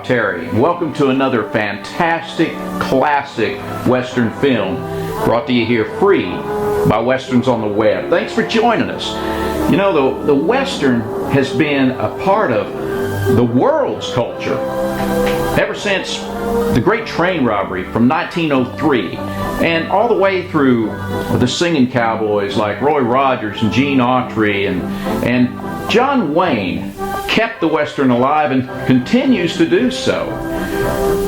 Terry. Welcome to another fantastic, classic Western film brought to you here free by Westerns on the Web. Thanks for joining us. You know, the Western has been a part of the world's culture ever since the Great Train Robbery from 1903 and all the way through the singing cowboys like Roy Rogers and Gene Autry and John Wayne kept the Western alive and continues to do so.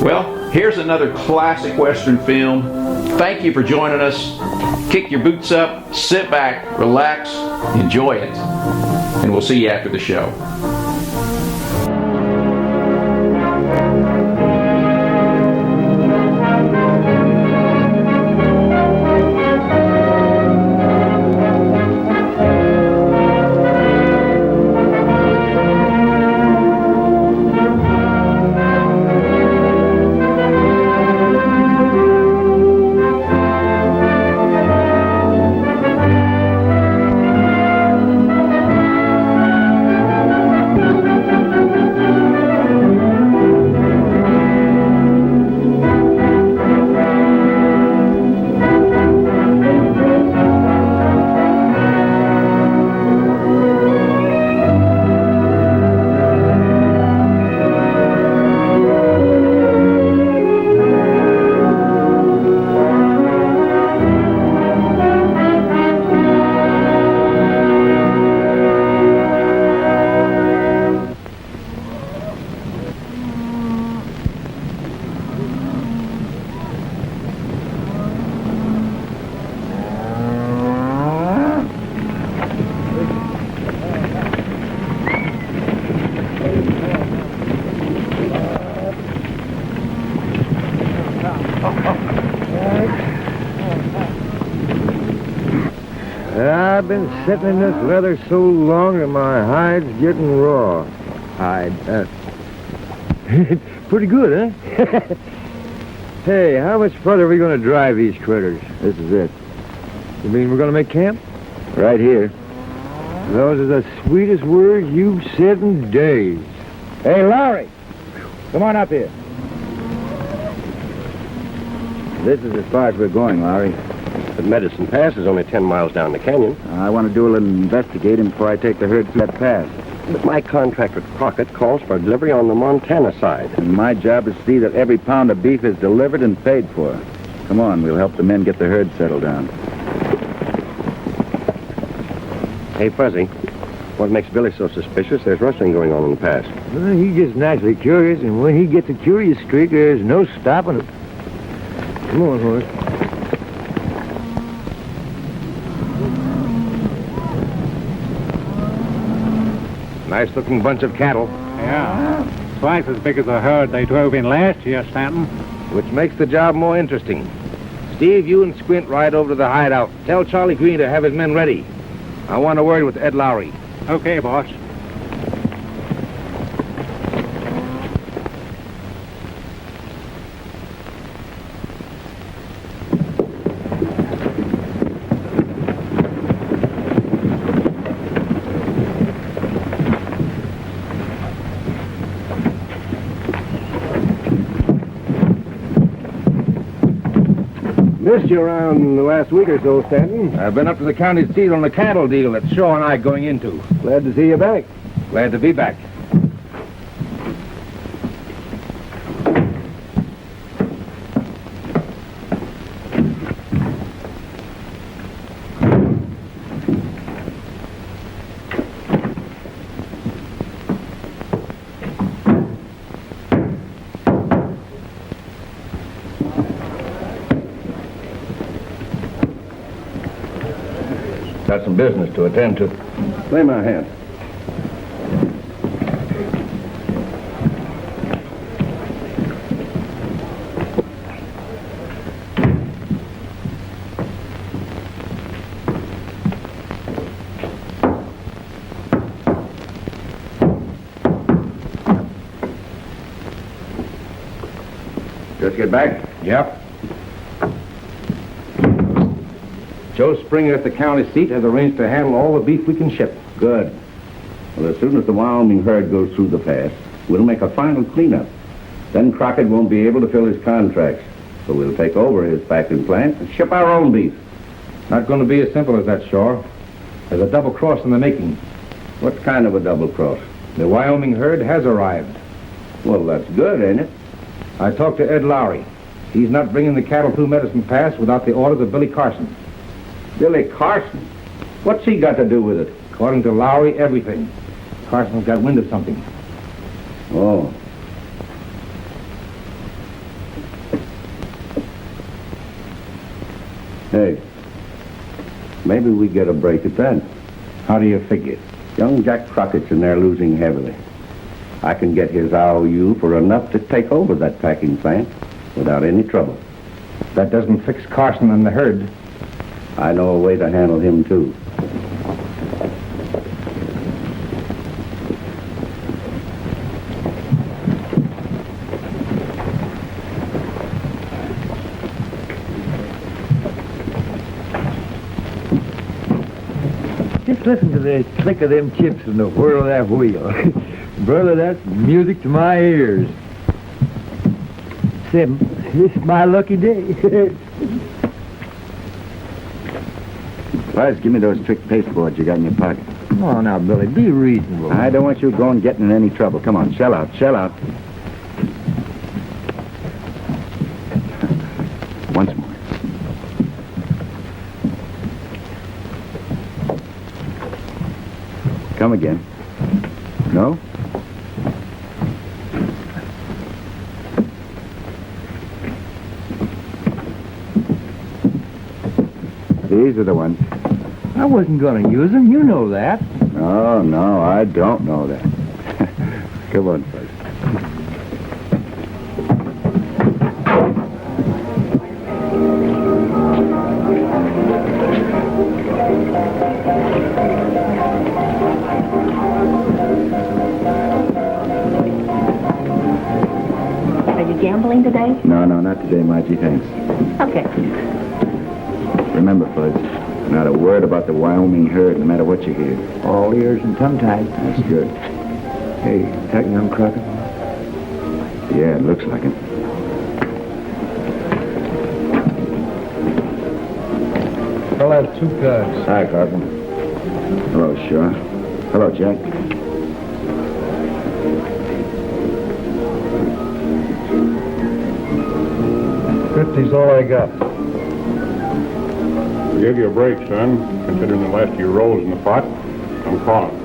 Well, here's another classic Western film. Thank you for joining us. Kick your boots up, sit back, relax, enjoy it, and we'll see you after the show. I've been sitting in this leather so long that my hide's getting raw. It's pretty good, huh? Hey, how much further are we going to drive these critters? This is it. You mean we're going to make camp? Right here. Those are the sweetest words you've said in days. Hey, Larry, come on up here. This is as far as we're going, Larry. But Medicine Pass is only 10 miles down the canyon. I want to do a little investigating before I take the herd through that pass. But my contract with Crockett calls for delivery on the Montana side. And my job is to see that every pound of beef is delivered and paid for. Come on, we'll help the men get the herd settled down. Hey, Fuzzy, what makes Billy so suspicious? There's rustling going on in the pass. Well, he gets naturally curious, and when he gets a curious streak, there's no stopping him. Come on, horse. Nice-looking bunch of cattle. Yeah, twice as big as the herd they drove in last year, Stanton. Which makes the job more interesting. Steve, you and Squint ride over to the hideout. Tell Charlie Green to have his men ready. I want a word with Ed Lowry. Okay, boss. Missed you around the last week or so, Stanton. I've been up to the county seat on the cattle deal that Shaw and I going into. Glad to see you back. Glad to be back. Got some business to attend to. Lay my hand. Just get back? Yep. Joe Springer at the county seat has arranged to handle all the beef we can ship. Good. Well, as soon as the Wyoming herd goes through the pass, we'll make a final cleanup. Then Crockett won't be able to fill his contracts. So we'll take over his packing plant and ship our own beef. Not going to be as simple as that, Shaw. There's a double cross in the making. What kind of a double cross? The Wyoming herd has arrived. Well, that's good, ain't it? I talked to Ed Lowry. He's not bringing the cattle through Medicine Pass without the orders of Billy Carson. Billy Carson? What's he got to do with it? According to Lowry, everything. Carson's got wind of something. Oh. Hey, maybe we get a break at that. How do you figure? Young Jack Crockett's in there losing heavily. I can get his IOU for enough to take over that packing plant without any trouble. That doesn't fix Carson and the herd. I know a way to handle him, too. Just listen to the click of them chips and the whirl of that wheel. Brother, that's music to my ears. Sim, this is my lucky day. Buzz, give me those trick pasteboards you got in your pocket. Come on now, Billy, be reasonable. I don't want you going getting in any trouble. Come on, shell out, shell out. Once more. Come again. No? These are the ones. I wasn't going to use them, you know that. Oh, no, I don't know that. Come on, Fuzz. Are you gambling today? No, not today, Margie, thanks. Okay. Remember, Fuzz, not a word about the Wyoming herd, no matter what you hear. All ears and tongue-tied. That's good. Hey, that young Crockett? Yeah, it looks like it. I'll have 2 guards. Hi, Carson. Hello, Shaw. Hello, Jack. $50's all I got. We gave you a break, son. Considering the last of your rolls in the pot, I'm calling.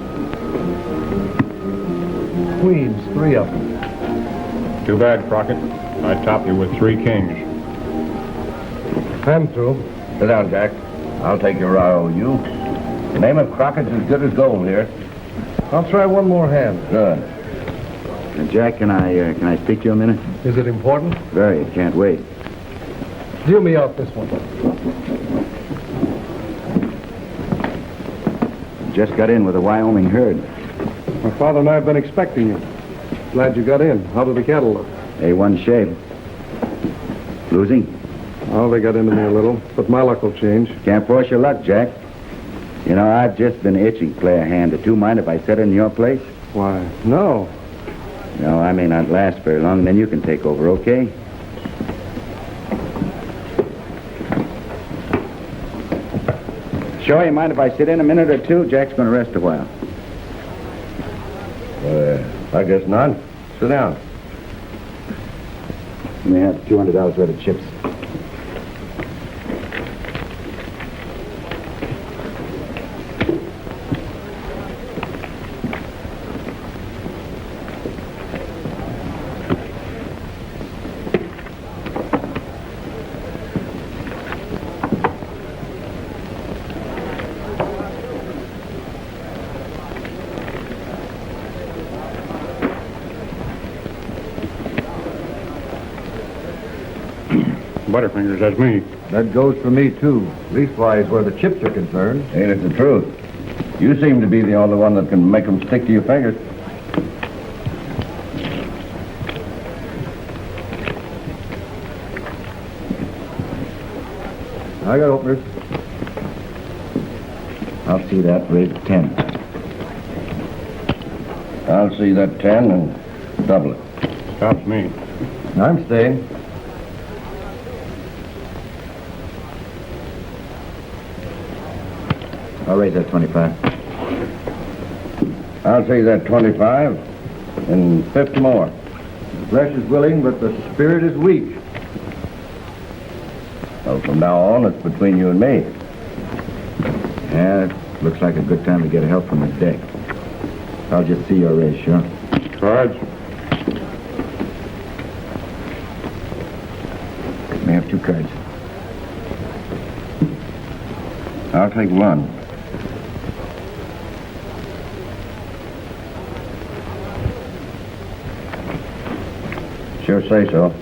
Queens, 3 of them. Too bad, Crockett. I topped you with 3 kings. I'm through. Sit down, Jack. I'll take your IOU. The name of Crockett's as good as gold here. I'll try one more hand. Good. Jack, can I speak to you a minute? Is it important? Very. Can't wait. Deal me out this one. Just got in with the Wyoming herd. My father and I have been expecting you. Glad you got in. How do the cattle look? A1 shape. Losing? Oh, they got into me a little, but my luck will change. Can't force your luck, Jack. You know, I've just been itching to play a hand or two. Mind if I sit in your place? Why, no. No, I may not last very long, then you can take over, okay? Sure, you mind if I sit in a minute or two? Jack's going to rest a while. I guess not. Sit down. Let me have $200 worth of chips. Butterfingers, that's me. That goes for me, too. Leastwise, where the chips are concerned. Ain't it the truth? You seem to be the only one that can make them stick to your fingers. I got openers. I'll see that raise 10. I'll see that 10 and double it. Stops me. I'm staying. I'll raise that 25. I'll take that 25 and 50 more. The flesh is willing, but the spirit is weak. Well, from now on, it's between you and me. Yeah, it looks like a good time to get help from the deck. I'll just see your raise, sure. Cards? May have 2 cards. I'll take one. Sure say so.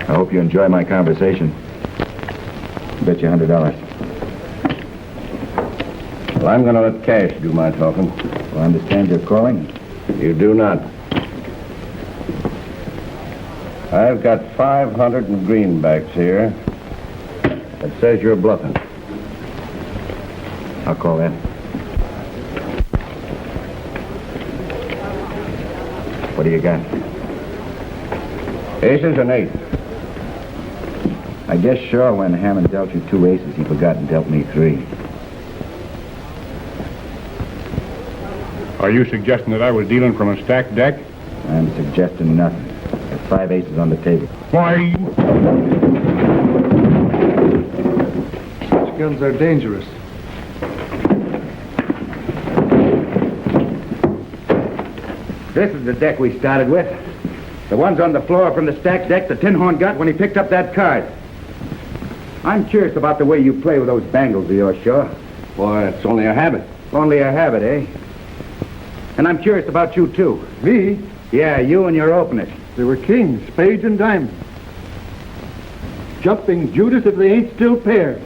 I hope you enjoy my conversation. Bet you $100. Well, I'm going to let cash do my talking. Well, I understand you're calling. You do not. I've got 500 in greenbacks here. That says you're bluffing. I'll call that. What do you got? Aces and eights. I guess sure when Hammond dealt you 2 aces, he forgot and dealt me 3. Are you suggesting that I was dealing from a stacked deck? I'm suggesting nothing. There's 5 aces on the table. Why? Such guns are dangerous. This is the deck we started with. The ones on the floor from the stacked deck the Tin Horn got when he picked up that card. I'm curious about the way you play with those bangles of yours, sure. Boy, it's only a habit. Only a habit, eh? And I'm curious about you, too. Me? Yeah, you and your openers. They were kings, spades and diamonds. Jumping Judas if they ain't still paired.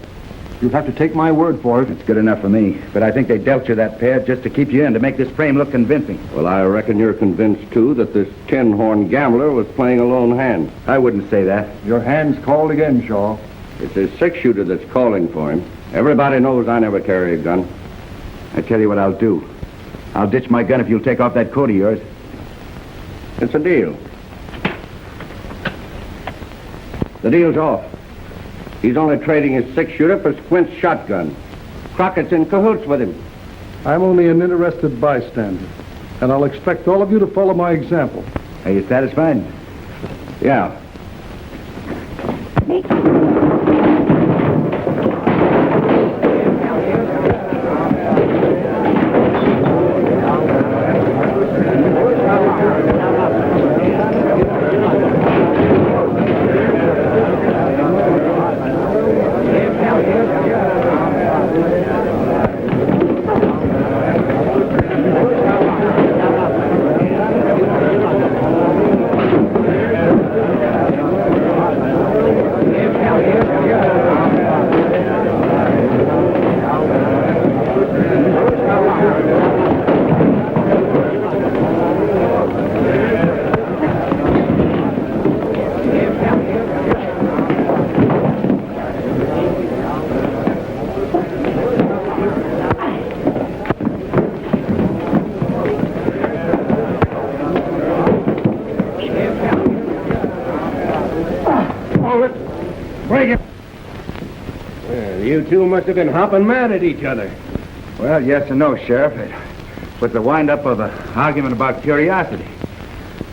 You'll have to take my word for it. It's good enough for me, but I think they dealt you that pair just to keep you in, to make this frame look convincing. Well, I reckon you're convinced, too, that this tin horn gambler was playing a lone hand. I wouldn't say that. Your hand's called again, Shaw. It's his 6-shooter that's calling for him. Everybody knows I never carry a gun. I tell you what I'll do. I'll ditch my gun if you'll take off that coat of yours. It's a deal. The deal's off. He's only trading his 6-shooter for Squint's shotgun. Crockett's in cahoots with him. I'm only an interested bystander, and I'll expect all of you to follow my example. Are you satisfied? Yeah. You two must have been hopping mad at each other. Well, yes and no, Sheriff. It was the wind-up of the argument about curiosity.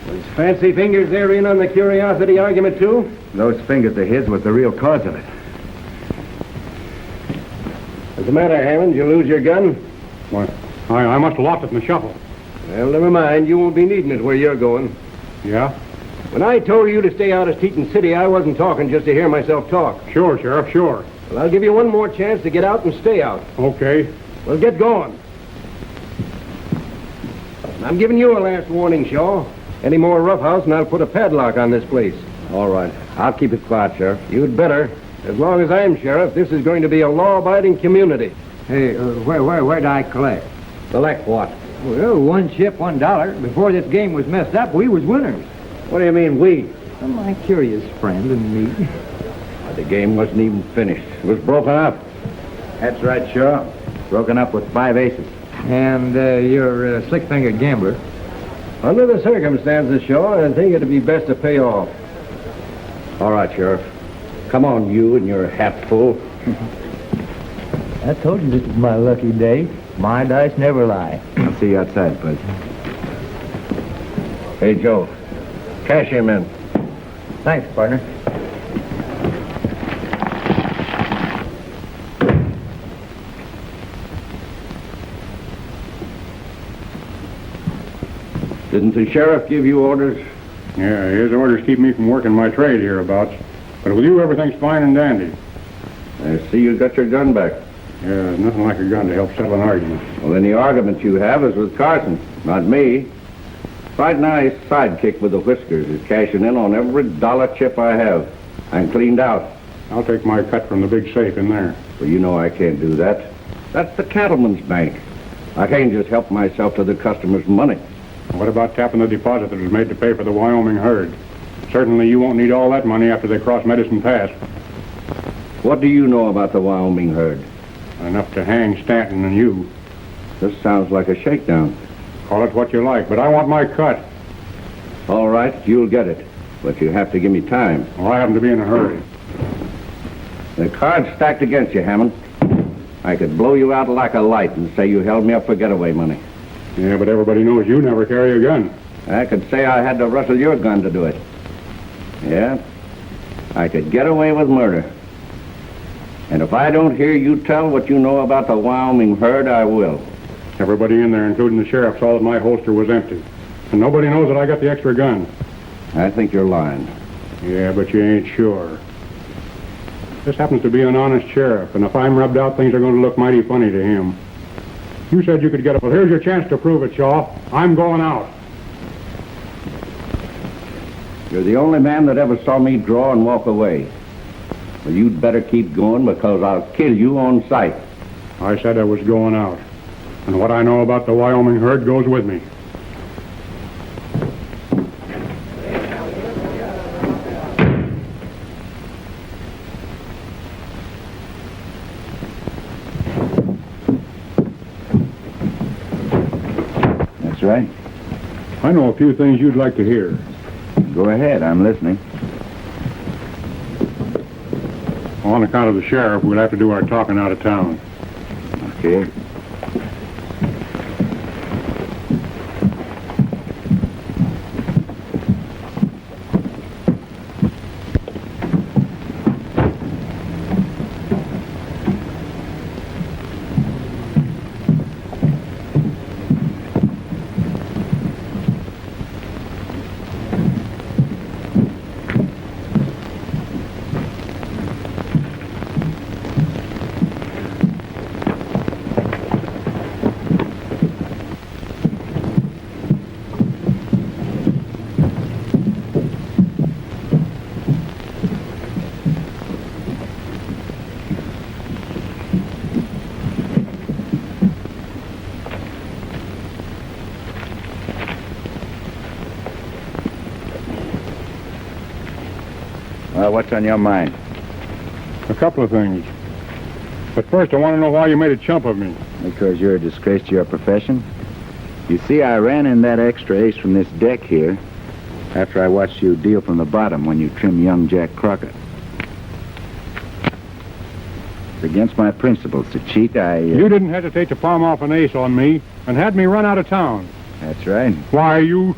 Those fancy fingers there in on the curiosity argument, too? Those fingers of his was the real cause of it. What's the matter, Hammond? Did you lose your gun? Why, I must have lost it in the shuffle. Well, never mind. You won't be needing it where you're going. Yeah? When I told you to stay out of Teton City, I wasn't talking just to hear myself talk. Sure, Sheriff, sure. Well, I'll give you one more chance to get out and stay out. Okay. Well, get going. I'm giving you a last warning, Shaw. Any more roughhouse and I'll put a padlock on this place. All right. I'll keep it quiet, Sheriff. You'd better. As long as I'm sheriff, this is going to be a law-abiding community. Hey, where'd I collect? Collect what? Well, one ship, $1. Before this game was messed up, we was winners. What do you mean, we? Well, my curious friend and me. The game wasn't even finished. It was broken up. That's right, sure. Broken up with 5 aces. And you're a slick-fingered gambler. Under the circumstances, Shaw, I think it'd be best to pay off. All right, Sheriff. Come on, you and your hat full. I told you this was my lucky day. My dice never lie. I'll see you outside, Bud. Hey, Joe. Cash him in. Thanks, partner. Didn't the sheriff give you orders? Yeah, his orders keep me from working my trade hereabouts. But with you, everything's fine and dandy. I see you got your gun back. Yeah, there's nothing like a gun to help settle an argument. Well, then the argument you have is with Carson, not me. Fright Nye's sidekick with the whiskers is cashing in on every dollar chip I have. I'm cleaned out. I'll take my cut from the big safe in there. Well, you know I can't do that. That's the cattleman's bank. I can't just help myself to the customer's money. What about tapping the deposit that was made to pay for the Wyoming herd? Certainly you won't need all that money after they cross Medicine Pass. What do you know about the Wyoming herd? Enough to hang Stanton and you. This sounds like a shakedown. Call it what you like, but I want my cut. All right, you'll get it. But you have to give me time. Well, I happen to be in a hurry. The card's stacked against you, Hammond. I could blow you out like a light and say you held me up for getaway money. Yeah, but everybody knows you never carry a gun. I could say I had to rustle your gun to do it. Yeah, I could get away with murder. And if I don't hear you tell what you know about the Wyoming herd, I will. Everybody in there, including the sheriff, saw that my holster was empty. And nobody knows that I got the extra gun. I think you're lying. Yeah, but you ain't sure. This happens to be an honest sheriff, and if I'm rubbed out, things are going to look mighty funny to him. You said you could get it. Well, here's your chance to prove it, Shaw. I'm going out. You're the only man that ever saw me draw and walk away. Well, you'd better keep going because I'll kill you on sight. I said I was going out. And what I know about the Wyoming herd goes with me. That's right. I know a few things you'd like to hear. Go ahead, I'm listening. On account of the sheriff, we'll have to do our talking out of town. Okay. Well, what's on your mind? A couple of things. But first, I want to know why you made a chump of me. Because you're a disgrace to your profession. You see, I ran in that extra ace from this deck here after I watched you deal from the bottom when you trimmed young Jack Crockett. It's against my principles to cheat. You didn't hesitate to palm off an ace on me and had me run out of town. That's right. Why, you...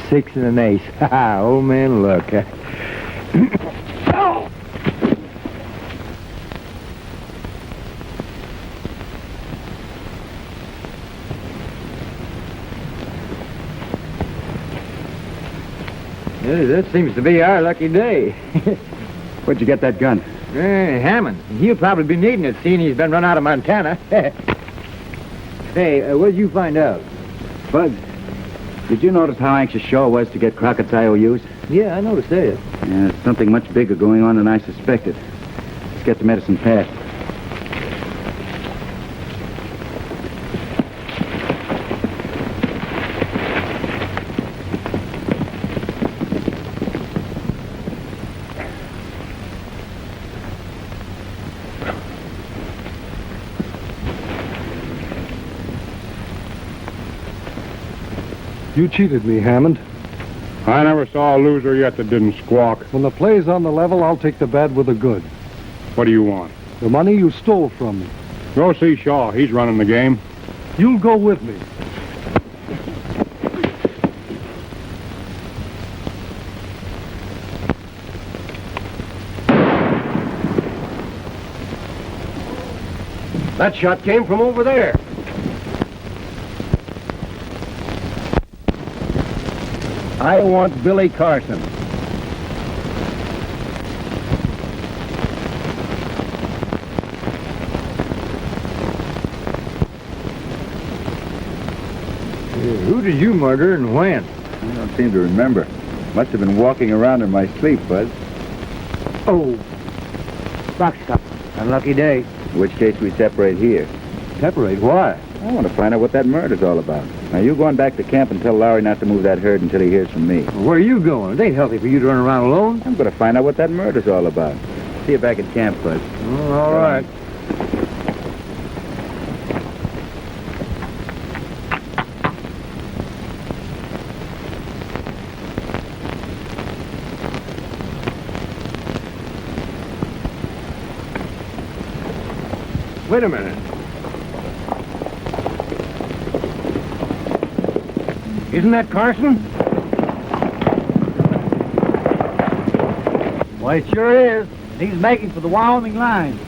Six and an ace. Ha, old man, look. That seems to be our lucky day. Where'd you get that gun? Hammond. He'll probably be needing it, seeing he's been run out of Montana. Hey, what did you find out? Bud, did you notice how anxious Shaw was to get Crockett's IOUs? Yeah, I noticed that. Yeah, there's something much bigger going on than I suspected. Let's get to Medicine Pass. You cheated me, Hammond. I never saw a loser yet that didn't squawk. When the play's on the level, I'll take the bad with the good. What do you want? The money you stole from me. Go see Shaw. He's running the game. You'll go with me. That shot came from over there. I want Billy Carson. Who did you murder and when? I don't seem to remember. Must have been walking around in my sleep, Buzz. Oh, box top. Unlucky day. In which case we separate here. Separate? Why? I want to find out what that murder's all about. Now, you going back to camp and tell Lowry not to move that herd until he hears from me. Where are you going? It ain't healthy for you to run around alone. I'm going to find out what that murder's all about. See you back at camp, Buzz. Oh, all right. Wait a minute. Isn't that Carson? Why, it sure is. He's making for the Wyoming line.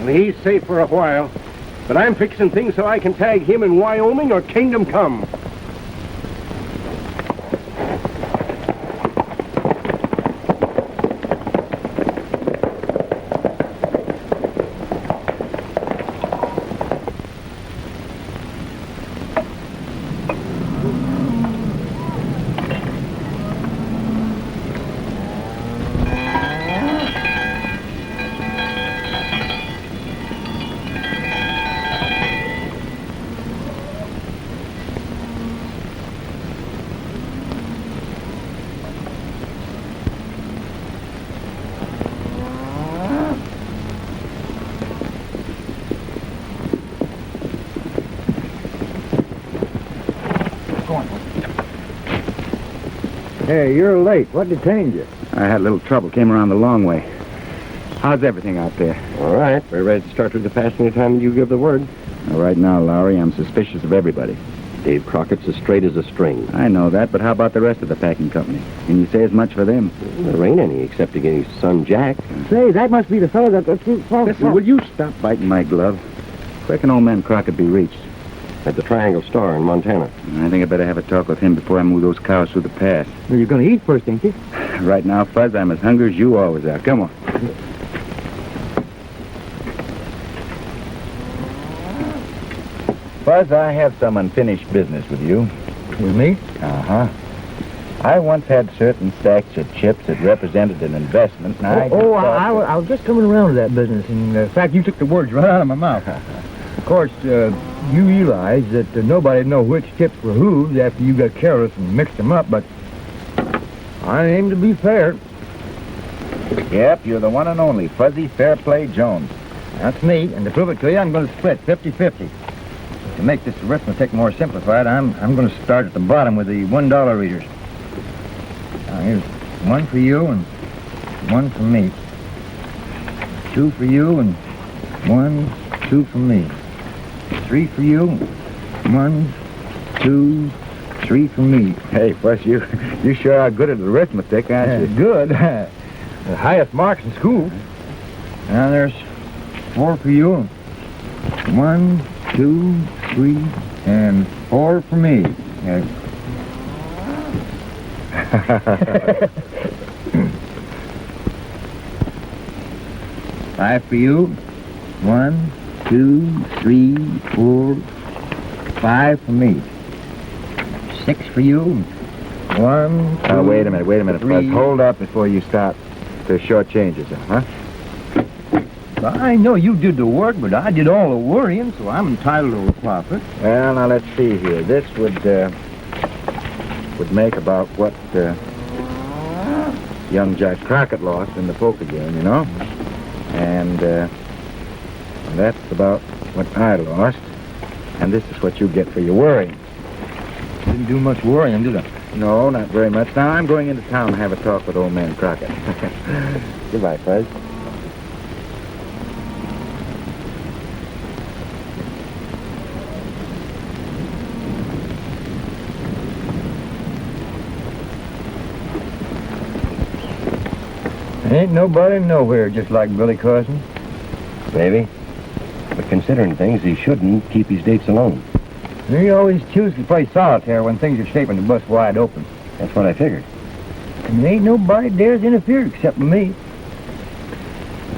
He's safe for a while, but I'm fixing things so I can tag him in Wyoming or Kingdom Come. Hey, you're late. What detained you? I had a little trouble. Came around the long way. How's everything out there? All right, we're ready to start with the pass any time you give the word. Well, right now, Lowry, I'm suspicious of everybody. Dave Crockett's as straight as a string. I know that, but how about the rest of the packing company? Can you say as much for them? There ain't any except against his son Jack. Say, that must be the fellow that... Listen, will you stop biting my glove? Where can old man Crockett be reached? At the Triangle Star in Montana. I think I better have a talk with him before I move those cows through the pass. Well, you're going to eat first, ain't you? Right now, Fuzz, I'm as hungry as you always are. Come on. Fuzz, I have some unfinished business with you. With me? Uh-huh. I once had certain stacks of chips that represented an investment, and I was just coming around to that business. In fact, you took the words right out of my mouth. Of course, you realize that nobody'd know which chips were whose after you got careless and mixed them up, but I aim to be fair. Yep, you're the one and only Fuzzy Fairplay Jones. That's me, and to prove it to you, I'm going to split 50-50. To make this arithmetic more simplified, I'm going to start at the bottom with the $1 readers. Here's one for you and one for me. Two for you and one, two for me. Three for you, one, two, three for me. Hey, Fuss, you sure are good at arithmetic, aren't you? Good. The highest marks in school. Now there's four for you. One, two, three, and four for me. Five for you. One, two, three, four, five for me. Six for you. One, two, Wait a minute, three. Fuss. Hold up before you start to shortchange yourself, huh? I know you did the work, but I did all the worrying, so I'm entitled to a profit. Well, now let's see here. This would make about what young Jack Crockett lost in the poker game, you know? And that's about what I lost. And this is what you get for your worrying. Didn't do much worrying, did I? No, not very much. Now, I'm going into town to have a talk with old man Crockett. Goodbye, Fuzz. Ain't nobody nowhere just like Billy Carson. Maybe. But considering things, he shouldn't keep his dates alone. He always chooses to play solitaire when things are shaping to bust wide open. That's what I figured. And ain't nobody dares interfere except me.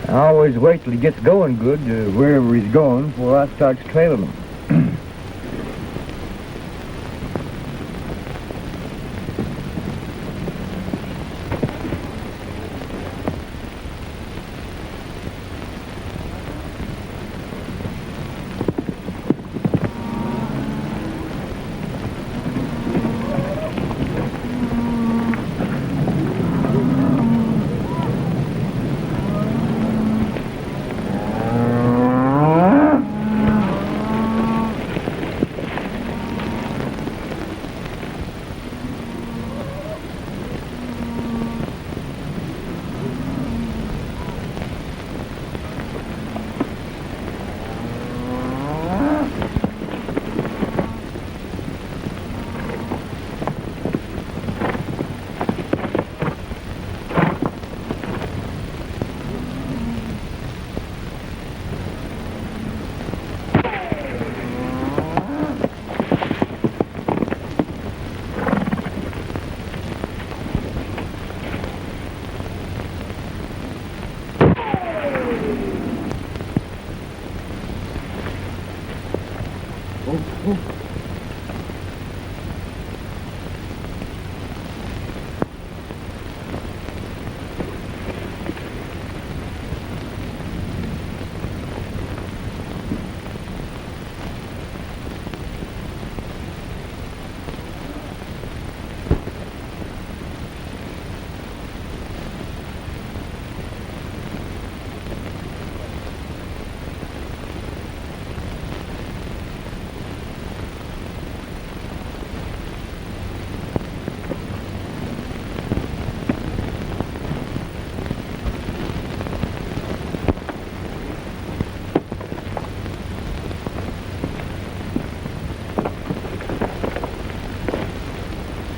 I always wait till he gets going good to wherever he's going before I start trailing him.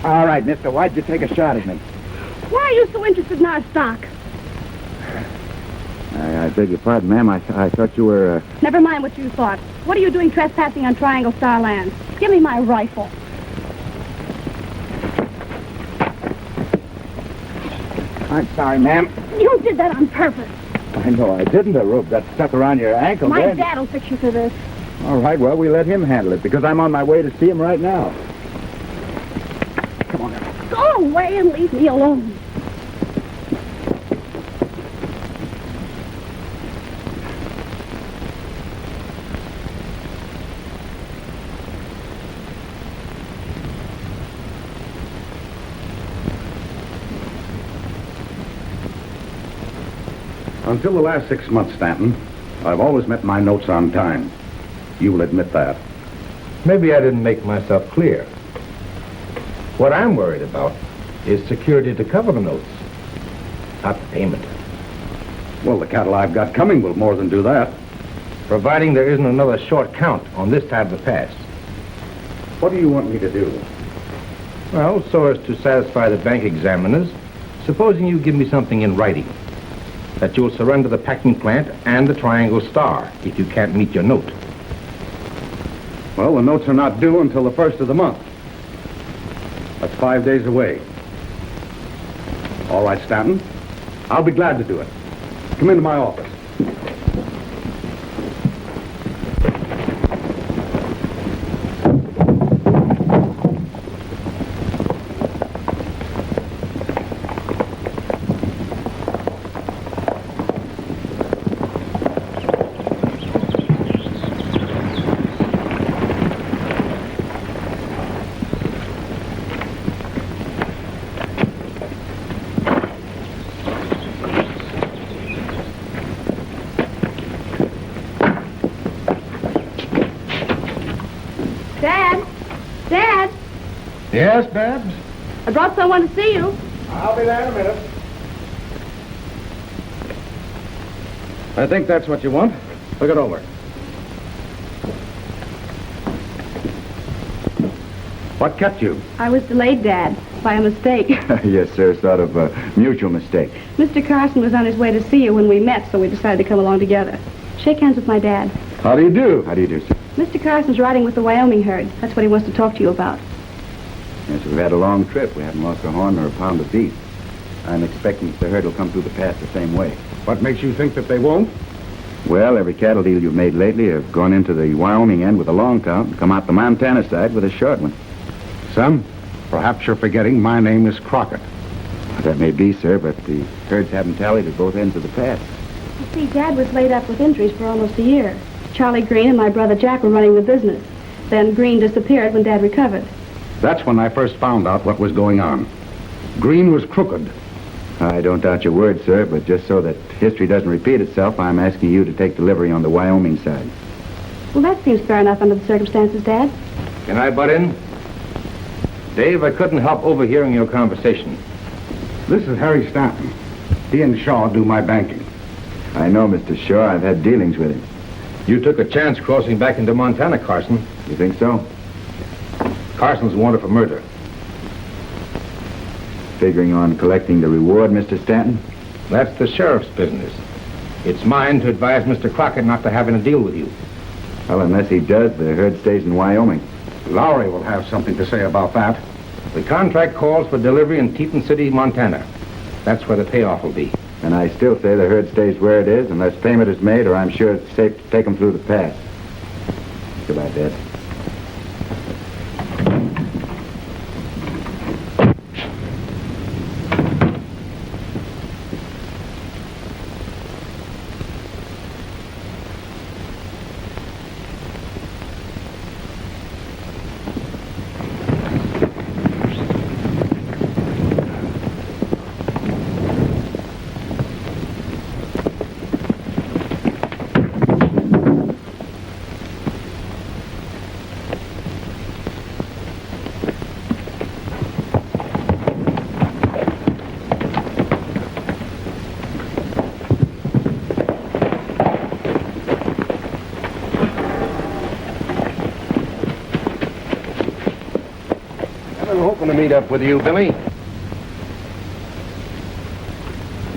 All right, mister, why'd you take a shot at me? Why are you so interested in our stock? I beg your pardon, ma'am. I thought you were, Never mind what you thought. What are you doing trespassing on Triangle Star Land? Give me my rifle. I'm sorry, ma'am. You did that on purpose. I know I didn't. The rope got stuck around your ankle. My then. dad'll fix you for this. All right, well, we let him handle it because I'm on my way to see him right now. Come on now. Go away and leave me alone. Until the last 6 months, Stanton, I've always met my notes on time. You'll admit that. Maybe I didn't make myself clear. What I'm worried about is security to cover the notes, not the payment. Well, the cattle I've got coming will more than do that. Providing there isn't another short count on this side of the pass. What do you want me to do? Well, so as to satisfy the bank examiners, supposing you give me something in writing, that you'll surrender the packing plant and the Triangle Star if you can't meet your note. Well, the notes are not due until the 1st of the month. That's 5 days away. All right, Stanton. I'll be glad to do it. Come into my office. Dad? Dad? Yes, Babs? I brought someone to see you. I'll be there in a minute. I think that's what you want. Look it over. What kept you? I was delayed, Dad, by a mistake. Yes, sir, sort of a mutual mistake. Mr. Carson was on his way to see you when we met, so we decided to come along together. Shake hands with my dad. How do you do? How do you do, sir? Mr. Carson's riding with the Wyoming herd. That's what he wants to talk to you about. Yes, we've had a long trip. We haven't lost a horn or a pound of beef. I'm expecting the herd will come through the pass the same way. What makes you think that they won't? Well, every cattle deal you've made lately have gone into the Wyoming end with a long count and come out the Montana side with a short one. Son, perhaps you're forgetting my name is Crockett. That may be, sir, but the herds haven't tallied at both ends of the pass. You see, Dad was laid up with injuries for almost a year. Charlie Green and my brother Jack were running the business. Then Green disappeared when Dad recovered. That's when I first found out what was going on. Green was crooked. I don't doubt your word, sir, but just so that history doesn't repeat itself, I'm asking you to take delivery on the Wyoming side. Well, that seems fair enough under the circumstances, Dad. Can I butt in? Dave, I couldn't help overhearing your conversation. This is Harry Stanton. He and Shaw do my banking. I know Mr. Shaw. I've had dealings with him. You took a chance crossing back into Montana, Carson. You think so? Carson's wanted for murder. Figuring on collecting the reward, Mr. Stanton? That's the sheriff's business. It's mine to advise Mr. Crockett not to have any deal with you. Well, unless he does, the herd stays in Wyoming. Lowry will have something to say about that. The contract calls for delivery in Teton City, Montana. That's where the payoff will be. And I still say the herd stays where it is unless payment is made, or I'm sure it's safe to take them through the pass. Goodbye, Dad. To meet up with you, Billy.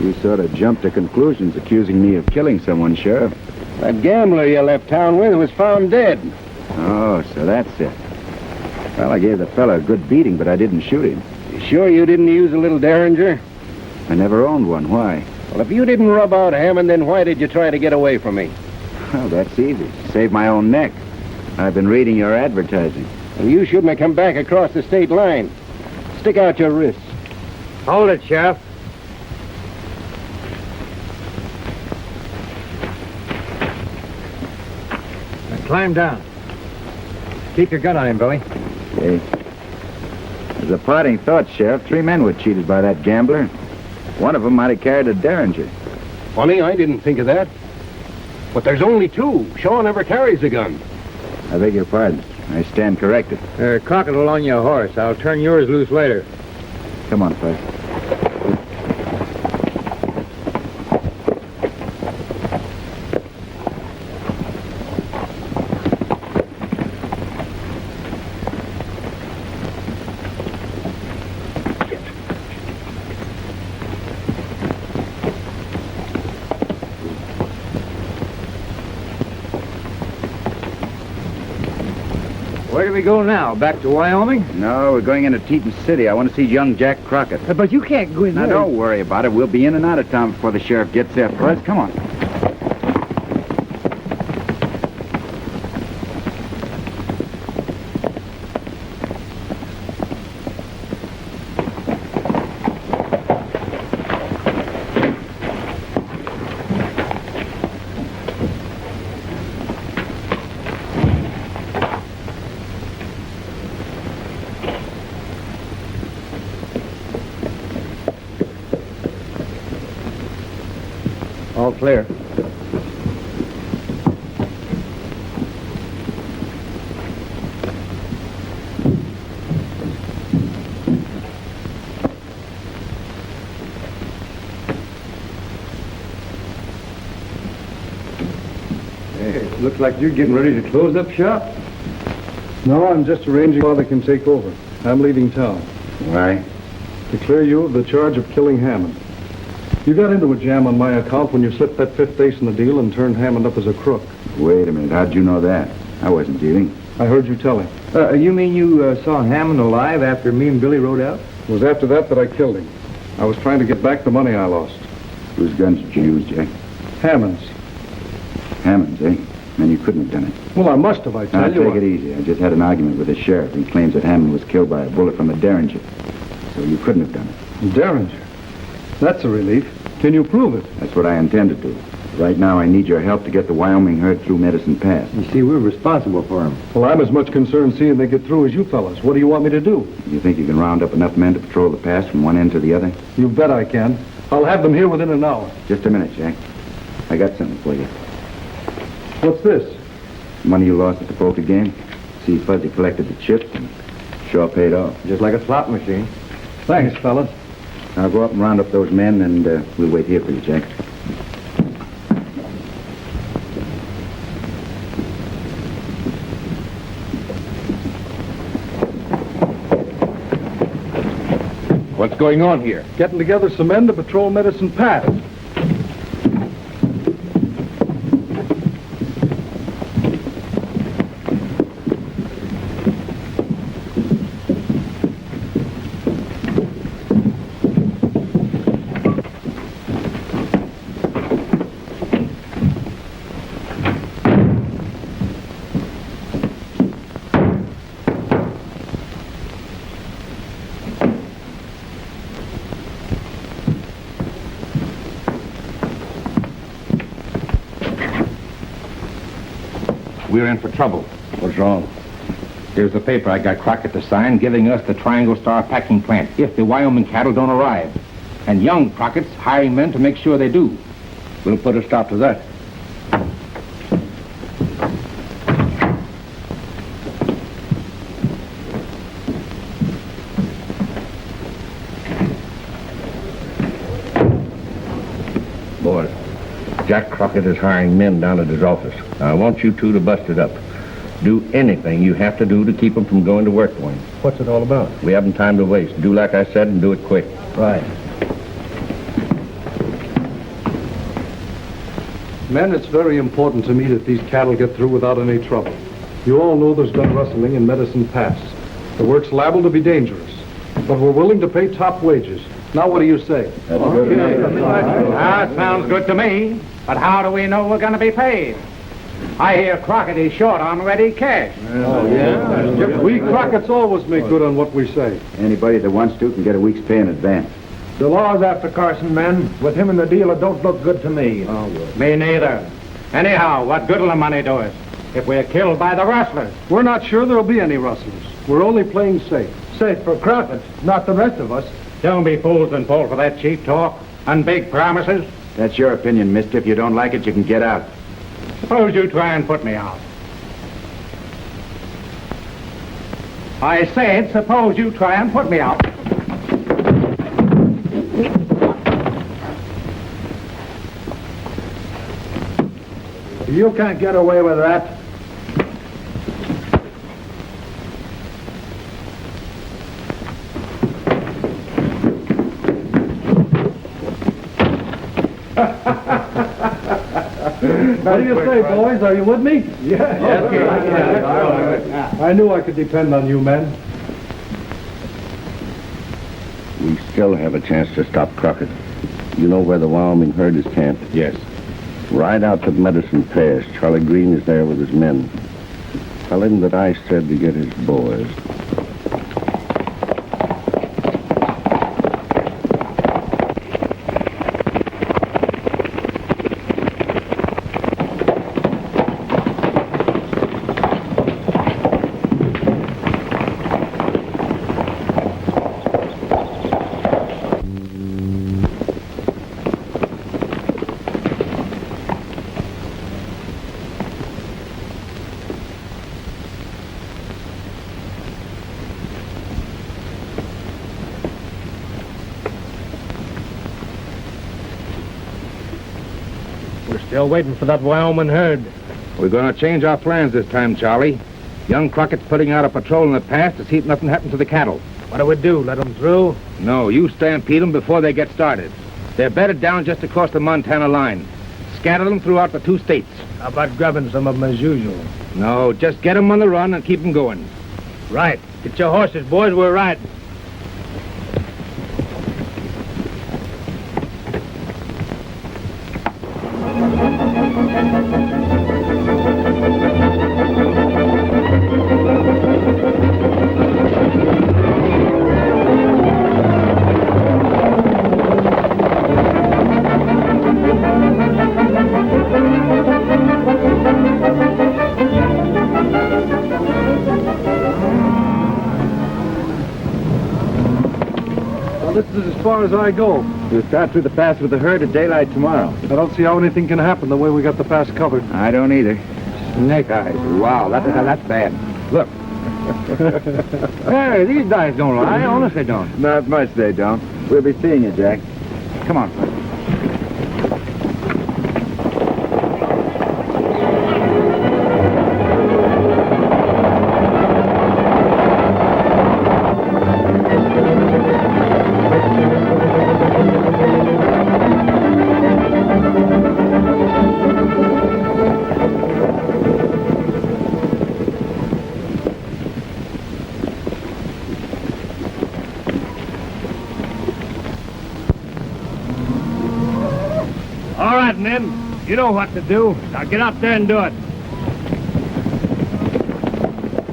You sort of jumped to conclusions accusing me of killing someone, Sheriff. That gambler you left town with was found dead. Oh, so that's it. Well, I gave the fella a good beating, but I didn't shoot him. You sure you didn't use a little Derringer? I never owned one. Why? Well, if you didn't rub out Hammond, then why did you try to get away from me? Well, that's easy. Save my own neck. I've been reading your advertising. Well, you shouldn't have come back across the state line. Stick out your wrists. Hold it, Sheriff. Now climb down. Keep your gun on him, Billy. Okay. As a parting thought, Sheriff, 3 men were cheated by that gambler. One of them might have carried a Derringer. Funny, I didn't think of that. But there's only 2. Shaw never carries a gun. I beg your pardon. I stand corrected. Crockett will loan you a horse. I'll turn yours loose later. Come on, Fuzz. Where do we go now? Back to Wyoming? No, we're going into Teton City. I want to see young Jack Crockett. But you can't go in Now, there. don't worry about it. We'll be in and out of town before the sheriff gets there, Fuzz. Come on. All clear. Hey, looks like you're getting ready to close up shop. No, I'm just arranging Father can take over. I'm leaving town. Why? To clear you of the charge of killing Hammond. You got into a jam on my account when you slipped that fifth ace in the deal and turned Hammond up as a crook. Wait a minute. How'd you know that? I wasn't dealing. I heard you tell him. You mean you saw Hammond alive after me and Billy rode out? It was after that I killed him. I was trying to get back the money I lost. Whose guns did you use, Jack? Hammond's. Hammond's, eh? And you couldn't have done it. Well, I must have, I Now, tell you. take it easy. I just had an argument with the sheriff. He claims that Hammond was killed by a bullet from a Derringer. So you couldn't have done it. Derringer. That's a relief. Can you prove it? That's what I intend to do. Right now, I need your help to get the Wyoming herd through Medicine Pass. You see, we're responsible for him. Well, I'm as much concerned seeing they get through as you fellas. What do you want me to do? You think you can round up enough men to patrol the pass from one end to the other? You bet I can. I'll have them here within an hour. Just a minute, Jack. I got something for you. What's this? Money you lost at the poker game. See, Fuzzy collected the chips and sure paid off. Just like a slot machine. Thanks, fellas. Now go up and round up those men, and we'll wait here for you, Jack. What's going on here? Getting together some men to patrol Medicine Pass. We're in for trouble. What's wrong? Here's the paper I got Crockett to sign giving us the Triangle Star packing plant if the Wyoming cattle don't arrive. And young Crockett's hiring men to make sure they do. We'll put a stop to that. Boys, Jack Crockett is hiring men down at his office. Now, I want you two to bust it up. Do anything you have to do to keep them from going to work for him. What's it all about? We haven't time to waste. Do like I said and do it quick. Right. Men, it's very important to me that these cattle get through without any trouble. You all know there's been rustling in Medicine Pass. The work's liable to be dangerous. But we're willing to pay top wages. Now what do you say? That sounds good to me. But how do we know we're going to be paid? I hear Crockett is short on ready cash. We Crockett's always make good on what we say. Anybody that wants to can get a week's pay in advance. The law's after Carson, men. With him in the deal, it don't look good to me. Me neither. Anyhow, what good'll the money do us if we're killed by the rustlers? We're not sure there'll be any rustlers. We're only playing safe. Safe for Crockett, not the rest of us. Don't be fools and fall for that cheap talk and big promises. That's your opinion, mister. If you don't like it, you can get out. Suppose you try and put me out. I said, suppose you try and put me out. You can't get away with that. What do you say, boys? Are you with me? Yeah. I knew I could depend on you men. We still have a chance to stop Crockett. You know where the Wyoming herd is camped? Yes. Ride out to Medicine Pass. Charlie Green is there with his men. Tell him that I said to get his boys. Still waiting for that Wyoming herd. We're going to change our plans this time, Charlie. Young Crockett's putting out a patrol in the pass to see if nothing happens to the cattle. What do we do? Let them through? No, you stampede them before they get started. They're bedded down just across the Montana line. Scatter them throughout the 2 states. How about grabbing some of them as usual? No, just get them on the run and keep them going. Right. Get your horses, boys. We're riding. This is as far as I go. We'll start through the pass with the herd at daylight tomorrow. I don't see how anything can happen the way we got the pass covered. I don't either. Snake eyes. Wow, that's bad. Look. Hey, these guys don't lie. Honest, they don't. Not much they don't. We'll be seeing you, Jack. Come on, Fuzzy. All right, men. You know what to do. Now get out there and do it.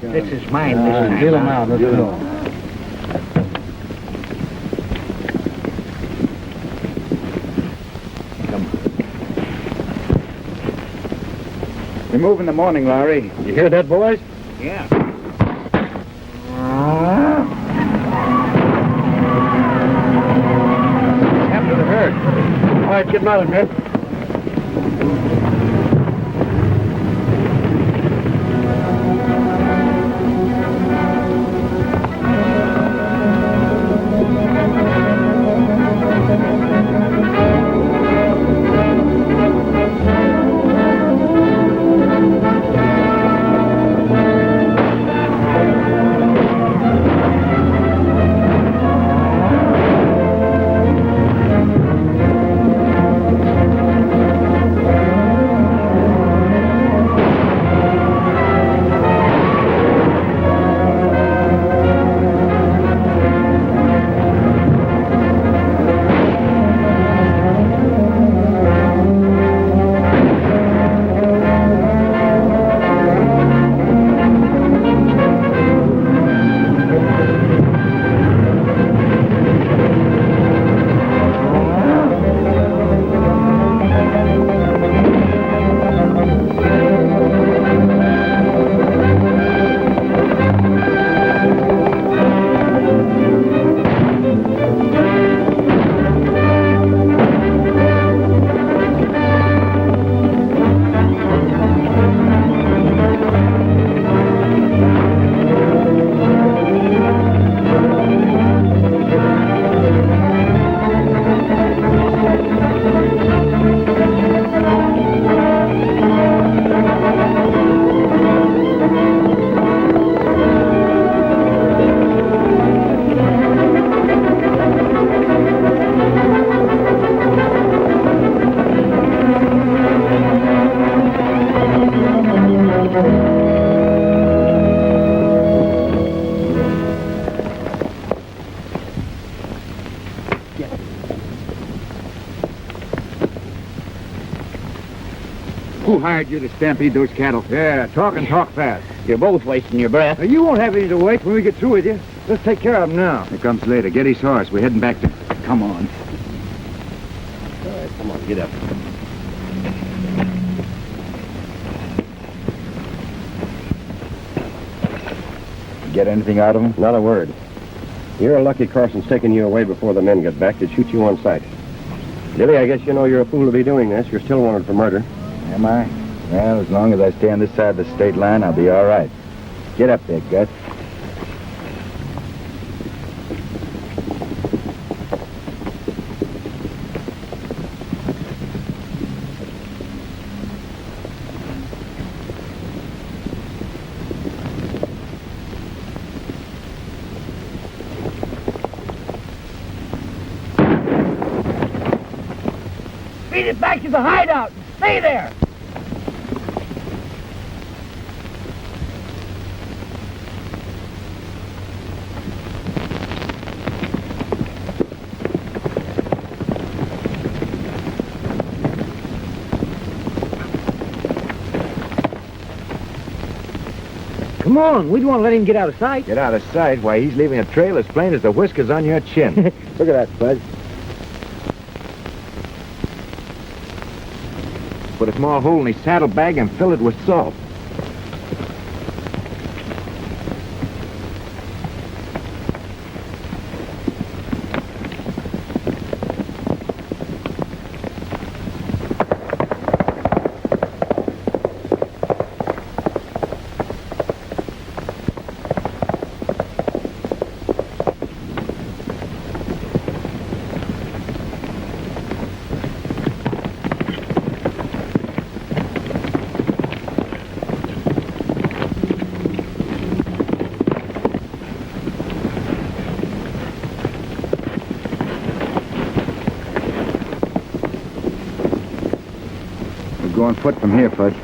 This is mine this time. Deal them out. Let's go. We move in the morning, Larry. You hear that, boys? Yeah. What happened to the herd? All right, get out of here. you. Who hired you to stampede those cattle? Yeah, talk and talk fast. You're both wasting your breath. Now, you won't have any to wait when we get through with you. Let's take care of him now. Here comes later. Get his horse. We're heading back to... Come on. All right, come on, get up. Get anything out of him? Not a word. You're lucky Carson's taking you away before the men get back. They'd shoot you on sight. Dilly, I guess you know you're a fool to be doing this. You're still wanted for murder. Am I? Well, as long as I stay on this side of the state line, I'll be all right. Get up there, Gut. Beat it back to the hideout. Stay there. Come on, we don't want to let him get out of sight. Get out of sight? Why, he's leaving a trail as plain as the whiskers on your chin. Look at that, Fuzz. Put a small hole in his saddlebag and fill it with salt. Go on foot from here, Fudge.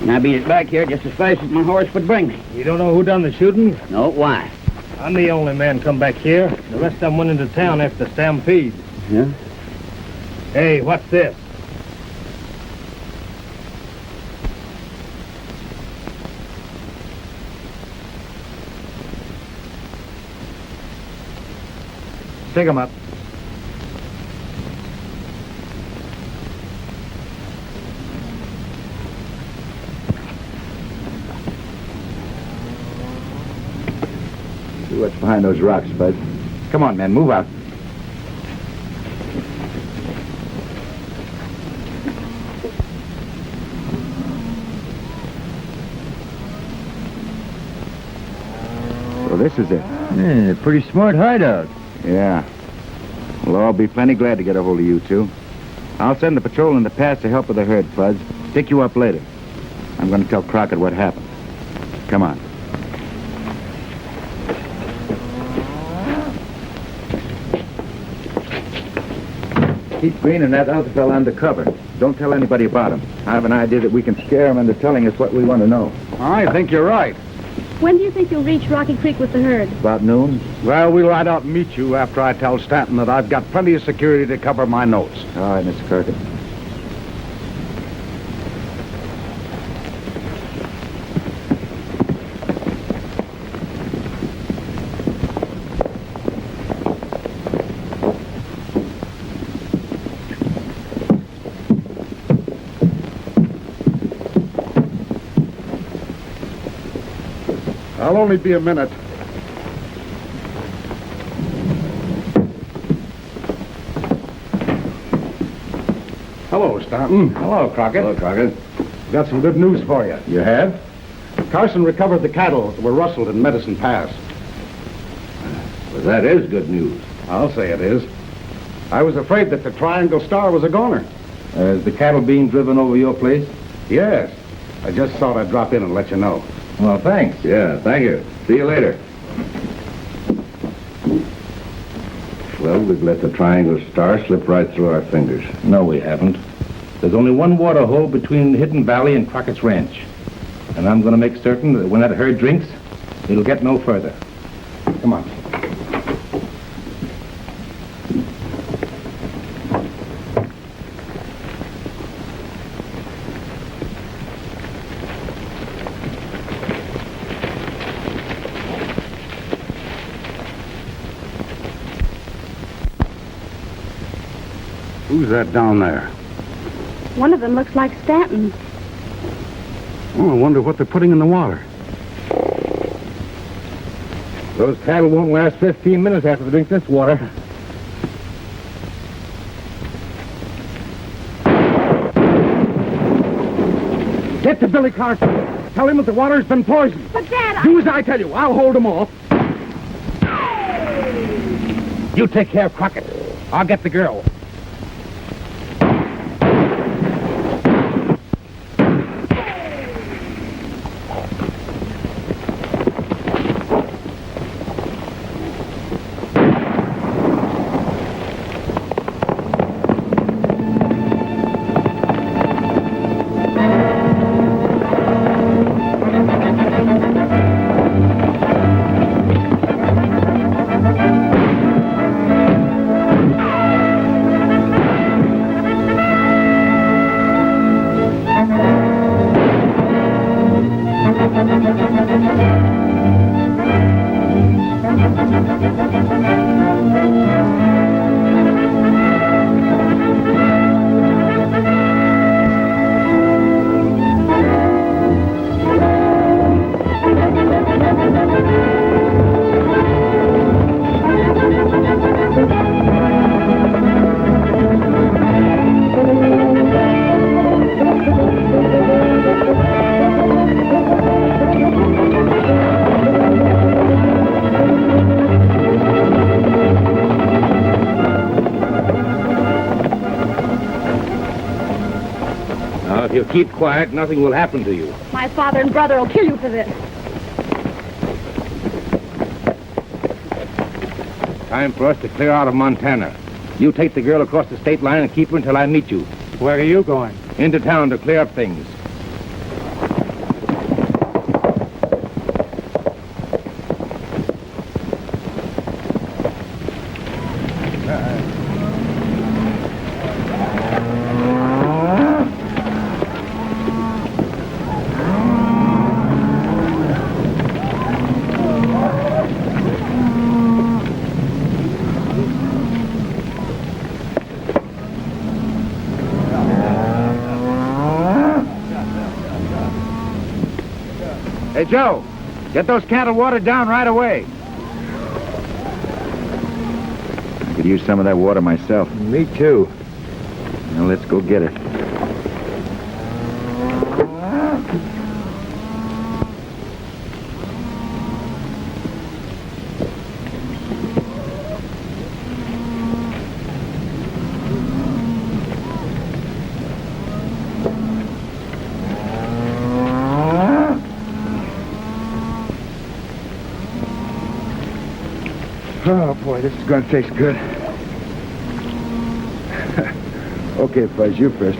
And I beat it back here just as fast as my horse would bring me. You don't know who done the shooting? No, why? I'm the only man come back here. The rest of them went into town after the stampede. Yeah? Hey, what's this? Stick 'em up. See what's behind those rocks, Bud. Come on, man, move out. So this is it. Yeah, pretty smart hideout. Yeah. We'll all be plenty glad to get a hold of you two. I'll send the patrol in the pass to help with the herd, Fuzz. Pick you up later. I'm going to tell Crockett what happened. Come on. Keep Green and that other fella undercover. Don't tell anybody about him. I have an idea that we can scare him into telling us what we want to know. I think you're right. When do you think you'll reach Rocky Creek with the herd? About noon? Well, we'll ride out and meet you after I tell Stanton that I've got plenty of security to cover my nose. All right, Mr. Crockett. I'll only be a minute. Hello, Stanton. Hello, Crockett. Hello, Crockett. Got some good news for you. You have? Carson recovered the cattle that were rustled in Medicine Pass. Well, that is good news. I'll say it is. I was afraid that the Triangle Star was a goner. Is the cattle being driven over your place? Yes. I just thought I'd drop in and let you know. Well, thanks. Yeah, thank you. See you later. Well, we've let the triangle star slip right through our fingers. No, we haven't. There's only one water hole between Hidden Valley and Crockett's Ranch. And I'm going to make certain that when that herd drinks, it'll get no further. Come on. Who's that down there? One of them looks like Stanton. Oh, I wonder what they're putting in the water. Those cattle won't last 15 minutes after they drink this water. Get to Billy Carson. Tell him that the water's been poisoned. But, Dad, Do as I tell you. I'll hold them off. You take care of Crockett. I'll get the girl. If you keep quiet, nothing will happen to you. my father and brother will kill you for this. Time for us to clear out of Montana. You take the girl across the state line and keep her until I meet you. Where are you going? Into town to clear up things. Hey, Joe, get those cattle watered down right away. I could use some of that water myself. Me too. Now let's go get it. Oh, boy, this is going to taste good. Okay, Fuzz, you first.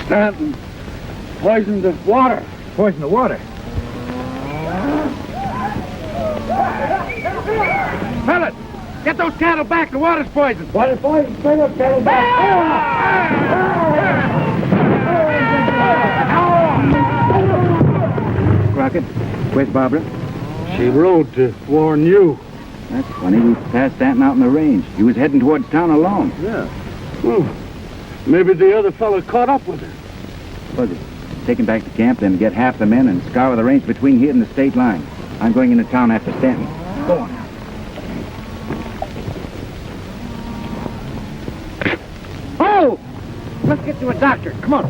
Stanton poisoned the water. Poison the water. Fellas, get those cattle back. The water's poisoned. Water's poisoned. Bring those cattle Crockett, where's Barbara? She rode to warn you. That's funny. We passed Stanton out in the range. He was heading towards town alone. Yeah. Maybe the other fella caught up with her. Fuzzy, take him back to camp, then get half the men and scour the range between here and the state line. I'm going into town after Stanton. Go on. Oh! Let's get to a doctor. Come on.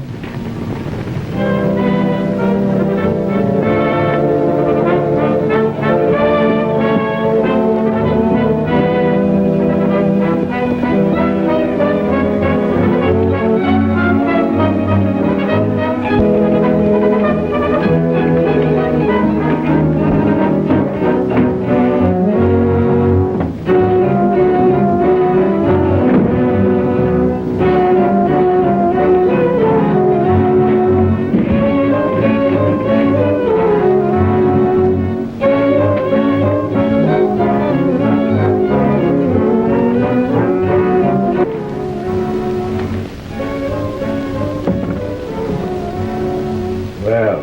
Well,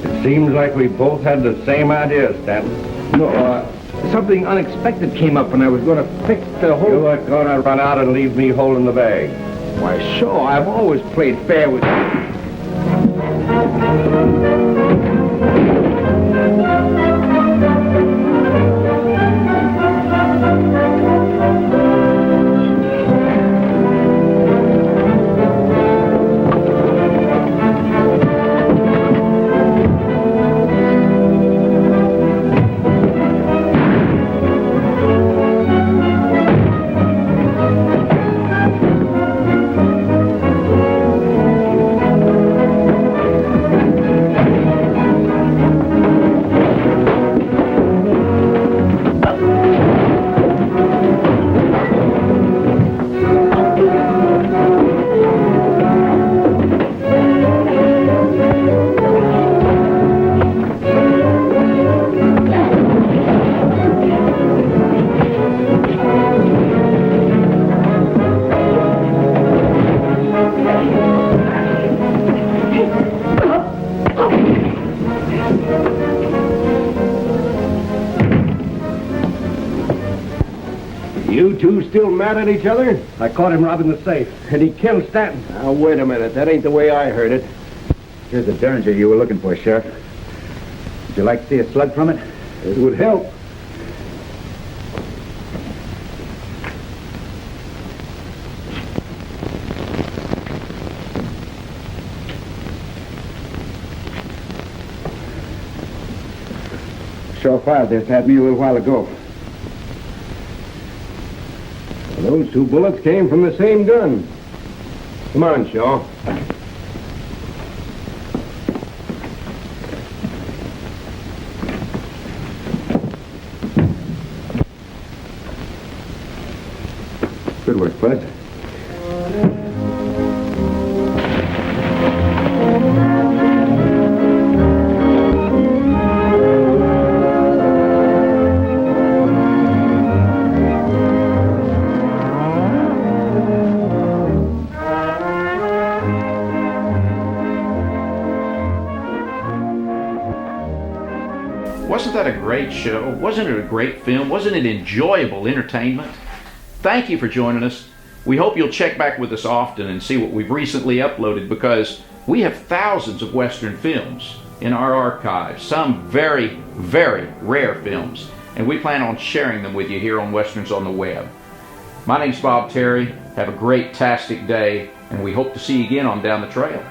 it seems like we both had the same idea, Stanton. No, something unexpected came up and I was going to fix the whole... You weren't going to run out and leave me holding the bag. Why, sure, I've always played fair with you. You two still mad at each other? I caught him robbing the safe, and he killed Stanton. Now, wait a minute. That ain't the way I heard it. Here's the Derringer you were looking for, Sheriff. Would you like to see a slug from it? It would help. Shaw fired this at me a little while ago. Those two bullets came from the same gun. Come on, Shaw. Good work, Bud. Wasn't that a great show? Wasn't it a great film? Wasn't it enjoyable entertainment? Thank you for joining us. We hope you'll check back with us often and see what we've recently uploaded, because we have thousands of Western films in our archives, some very, very rare films, and we plan on sharing them with you here on Westerns on the Web. My name's Bob Terry. Have a great-tastic day, and we hope to see you again on Down the Trail.